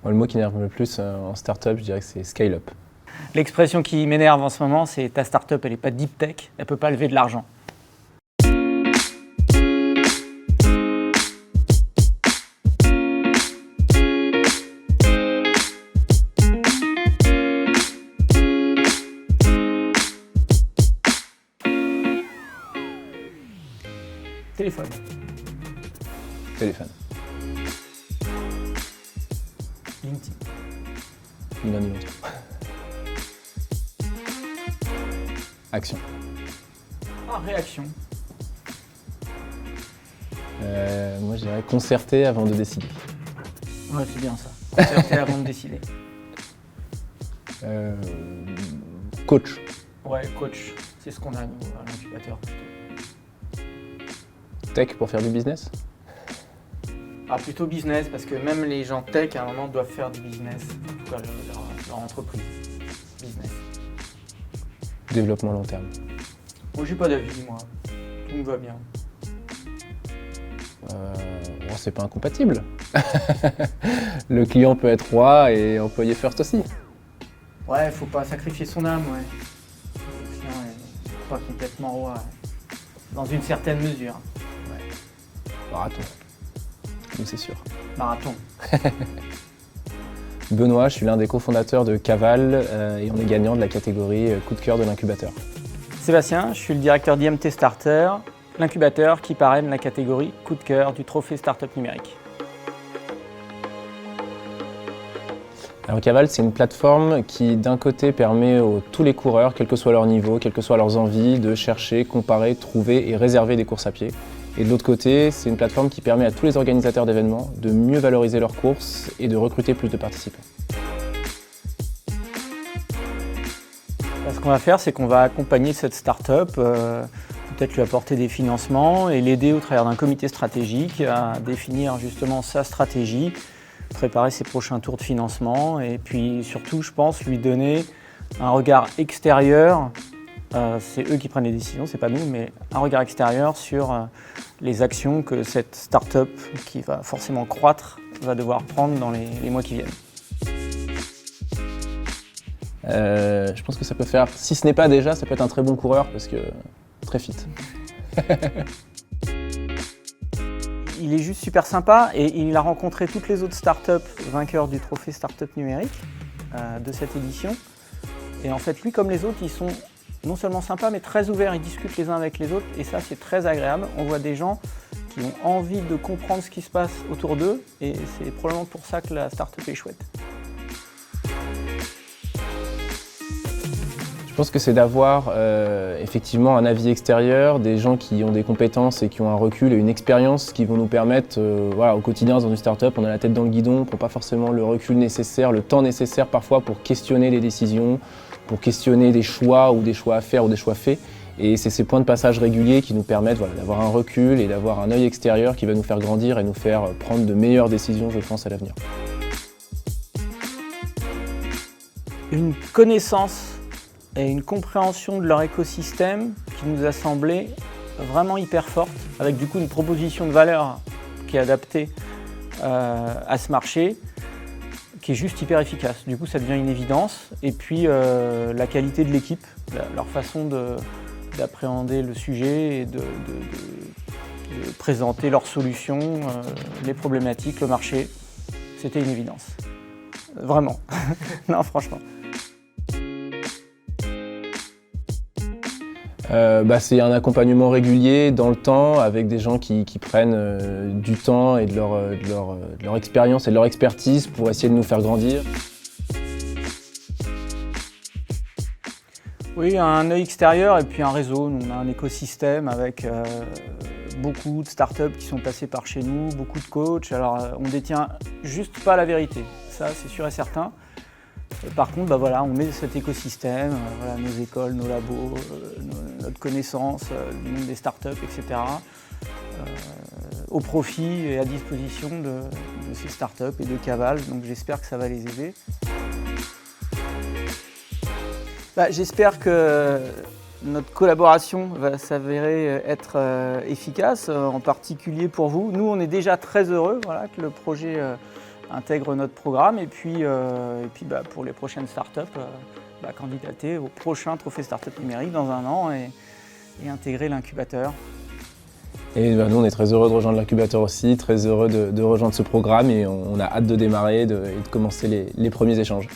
Moi, le mot qui m'énerve le plus en startup, je dirais que c'est scale-up. L'expression qui m'énerve en ce moment, c'est ta startup, elle n'est pas deep tech, elle ne peut pas lever de l'argent. Téléphone. Téléphone. LinkedIn. Ni l'un ni l'autre. Action. Ah, réaction. Moi, je dirais concerter avant de décider. Ouais, c'est bien ça. Concerter avant de décider. Coach. Ouais, coach. C'est ce qu'on a, nous, à l'incubateur. Tech pour faire du business. Ah, plutôt business, parce que même les gens tech, à un moment, doivent faire du business. En tout cas, leur entreprise. Business. Développement long terme. Moi, j'ai pas d'avis, moi. Tout me va bien. Bon, c'est pas incompatible. Le client peut être roi et employé first aussi. Ouais, faut pas sacrifier son âme, ouais. Le client est pas complètement roi, ouais. Dans une certaine mesure. Marathon. Donc c'est sûr. Marathon. Benoît, je suis l'un des cofondateurs de Caval et on est gagnant de la catégorie coup de cœur de l'incubateur. Sébastien, je suis le directeur d'IMT Starter, l'incubateur qui parraine la catégorie coup de cœur du trophée Startup numérique. Alors Caval, c'est une plateforme qui d'un côté permet à tous les coureurs, quel que soit leur niveau, quelles que soient leurs envies, de chercher, comparer, trouver et réserver des courses à pied. Et de l'autre côté, c'est une plateforme qui permet à tous les organisateurs d'événements de mieux valoriser leurs courses et de recruter plus de participants. Ce qu'on va faire, c'est qu'on va accompagner cette start-up, peut-être lui apporter des financements et l'aider au travers d'un comité stratégique à définir justement sa stratégie, préparer ses prochains tours de financement et puis surtout, je pense, lui donner un regard extérieur. C'est eux qui prennent les décisions, c'est pas nous, mais un regard extérieur sur les actions que cette start-up, qui va forcément croître, va devoir prendre dans les mois qui viennent. Je pense que ça peut faire, si ce n'est pas déjà, ça peut être un très bon coureur parce que très fit. Il est juste super sympa et il a rencontré toutes les autres startups vainqueurs du trophée Startup numérique de cette édition. Et en fait, lui comme les autres, ils sont non seulement sympas, mais très ouverts, ils discutent les uns avec les autres, et ça c'est très agréable. On voit des gens qui ont envie de comprendre ce qui se passe autour d'eux, et c'est probablement pour ça que la start-up est chouette. Je pense que c'est d'avoir effectivement un avis extérieur, des gens qui ont des compétences et qui ont un recul et une expérience qui vont nous permettre, voilà, au quotidien dans une start-up, on a la tête dans le guidon, qui n'ont pas forcément le recul nécessaire, le temps nécessaire parfois pour questionner les décisions, pour questionner des choix ou des choix à faire ou des choix faits. Et c'est ces points de passage réguliers qui nous permettent d'avoir un recul et d'avoir un œil extérieur qui va nous faire grandir et nous faire prendre de meilleures décisions, je pense, à l'avenir. Une connaissance et une compréhension de leur écosystème qui nous a semblé vraiment hyper forte, avec du coup une proposition de valeur qui est adaptée à ce marché, qui est juste hyper efficace. Du coup, ça devient une évidence. Et puis, la qualité de l'équipe, leur façon d'appréhender le sujet et de présenter leurs solutions, les problématiques, le marché, c'était une évidence. Vraiment. Non, franchement. C'est un accompagnement régulier dans le temps avec des gens qui prennent du temps et de leur expérience et de leur expertise pour essayer de nous faire grandir. Oui, un œil extérieur et puis un réseau. On a un écosystème avec beaucoup de startups qui sont passées par chez nous, beaucoup de coachs. Alors, on détient juste pas la vérité, ça c'est sûr et certain. Par contre, on met cet écosystème, nos écoles, nos labos, notre connaissance du monde des startups, etc., au profit et à disposition de ces startups et de Caval. Donc j'espère que ça va les aider. J'espère que notre collaboration va s'avérer être efficace, en particulier pour vous. Nous, on est déjà très heureux que le projet intègrent notre programme et puis, pour les prochaines startups, candidater au prochain Trophée Startup Numérique dans 1 an et intégrer l'incubateur. Et nous, on est très heureux de rejoindre l'incubateur aussi, très heureux de rejoindre ce programme et on a hâte de démarrer et de commencer les premiers échanges.